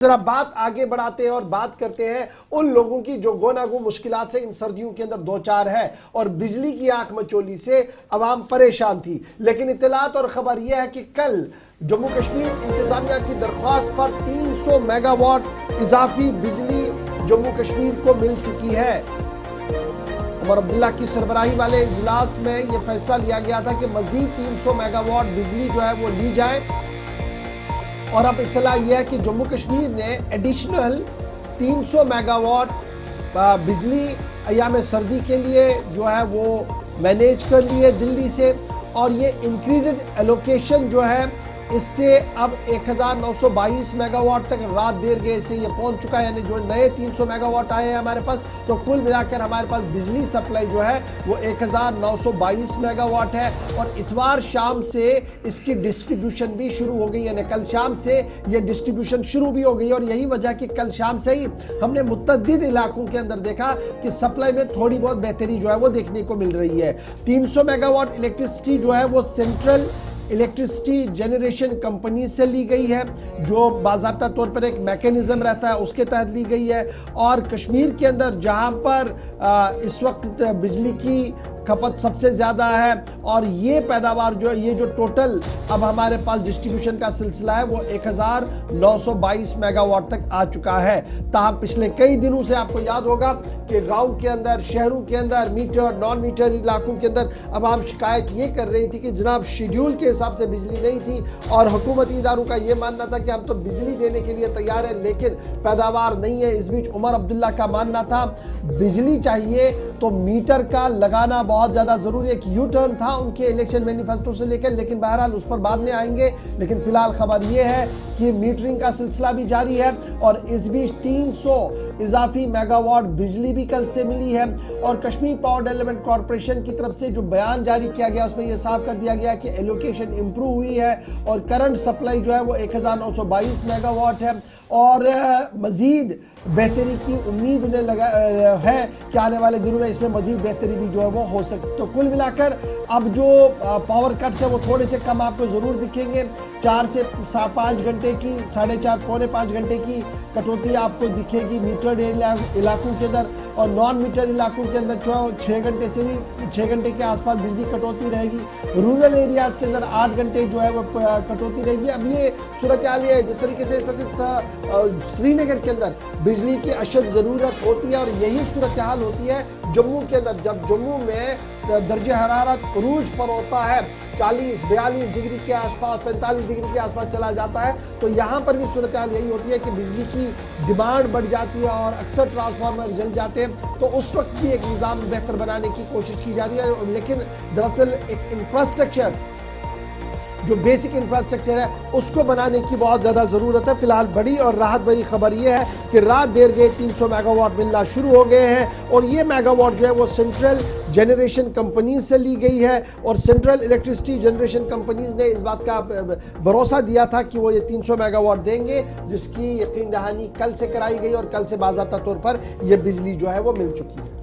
जरा बात आगे बढ़ाते हैं और बात करते हैं उन लोगों की जो गोनागो मुश्किलात से इन सर्दियों के अंदर दो चार है और बिजली की आंख मचोली से अवाम परेशान थी। लेकिन इत्तलात और खबर यह है कि कल जम्मू कश्मीर इंतजामिया की दरख्वास्त पर 300 मेगावाट इजाफी बिजली जम्मू कश्मीर को मिल चुकी है। उमर अब्दुल्ला की सरबराही वाले इजलास में यह फैसला लिया गया था कि मजीद 300 मेगावाट बिजली जो है वो ली जाए। और अब इत्तला यह है कि जम्मू कश्मीर ने एडिशनल 300 मेगावाट बिजली अयाम सर्दी के लिए जो है वो मैनेज कर लिए दिल्ली से। और ये इंक्रीज्ड एलोकेशन जो है इससे अब 1922 मेगावाट तक रात देर गए से ये पहुंच चुका है, यानी जो नए 300 मेगावाट आए हैं हमारे पास, तो कुल मिलाकर हमारे पास बिजली सप्लाई जो है वो 1922 मेगावाट है। और इतवार शाम से इसकी डिस्ट्रीब्यूशन भी शुरू हो गई, यानी कल शाम से ये डिस्ट्रीब्यूशन शुरू भी हो गई। और यही वजह कि कल शाम से ही हमने मुतअद्दिद इलाकों के अंदर देखा कि सप्लाई में थोड़ी बहुत बेहतरी जो है वो देखने को मिल रही है। 300 मेगावाट इलेक्ट्रिसिटी जो है वो सेंट्रल इलेक्ट्रिसिटी जनरेशन कंपनी से ली गई है, जो बाज़ाब्ता तौर पर एक मैकेनिज्म रहता है उसके तहत ली गई है। और कश्मीर के अंदर जहां पर इस वक्त बिजली की खपत सबसे ज़्यादा है और ये पैदावार जो है, ये जो टोटल अब हमारे पास डिस्ट्रीब्यूशन का सिलसिला है वो 1922 मेगावाट तक आ चुका है। ताहम पिछले कई दिनों से आपको याद होगा कि गांव के अंदर, शहरों के अंदर, मीटर नॉन मीटर इलाकों के अंदर अब हम शिकायत ये कर रही थी कि जनाब शेड्यूल के हिसाब से बिजली नहीं थी। और हुकूमती इदारों का ये मानना था कि हम तो बिजली देने के लिए तैयार है लेकिन पैदावार नहीं है। इस बीच उमर अब्दुल्ला का मानना था बिजली चाहिए तो मीटर का लगाना बहुत ज़्यादा ज़रूरी है। एक यू टर्न था उनके इलेक्शन मैनिफेस्टो से लेकर, लेकिन बहरहाल उस पर बाद में आएंगे। लेकिन फिलहाल खबर ये है कि मीटरिंग का सिलसिला भी जारी है और इस बीच 300 इजाफी मेगावाट बिजली भी कल से मिली है। और कश्मीर पावर डेवलपमेंट कॉरपोरेशन की तरफ से जो बयान जारी किया गया उसमें यह साफ कर दिया गया कि एलोकेशन इंप्रूव हुई है और करंट सप्लाई जो है वो 1922 मेगावाट है। और मजीद बेहतरी की उम्मीद उन्हें लगा है कि आने वाले दिनों में इसमें मजीद बेहतरी भी जो है वो हो सकती। तो कुल मिलाकर अब जो पावर कट्स है वो थोड़े से कम आपको ज़रूर दिखेंगे। 4 से 5 घंटे की, 4.5 पौने 5 घंटे की कटौती आपको दिखेगी मीटर इलाकों के अंदर। और नॉन मीटर इलाकों के अंदर जो 6 घंटे से भी 6 घंटे के आसपास बिजली कटौती रहेगी। रूरल एरियाज़ के अंदर 8 घंटे जो है वो कटौती रहेगी। अब ये सूरत हाल है जिस तरीके से इस वक्त श्रीनगर के अंदर बिजली की अशद ज़रूरत होती है और यही सूरत हाल होती है जम्मू के अंदर। जब जम्मू में दर्जे हरारत उरूज पर होता है, 40-42 डिग्री के आसपास, 45 डिग्री के आसपास चला जाता है, तो यहाँ पर भी सूरत हाल यही होती है कि बिजली की डिमांड बढ़ जाती है और अक्सर ट्रांसफार्मर जल जाते हैं। तो उस वक्त भी एक निज़ाम बेहतर बनाने की कोशिश की जा रही है। लेकिन दरअसल एक इंफ्रास्ट्रक्चर, जो बेसिक इंफ्रास्ट्रक्चर है उसको बनाने की बहुत ज़्यादा ज़रूरत है। फिलहाल बड़ी और राहत भरी खबर यह है कि रात देर गए 300 मेगावाट मिलना शुरू हो गए हैं। और ये मेगावाट जो है वो सेंट्रल जनरेशन कंपनी से ली गई है और सेंट्रल इलेक्ट्रिसिटी जनरेशन कंपनीज ने इस बात का भरोसा दिया था कि वो ये 300 मेगावाट देंगे, जिसकी यकीन दहानी कल से कराई गई और कल से बाज़ाब्ता तौर पर यह बिजली जो है वो मिल चुकी है।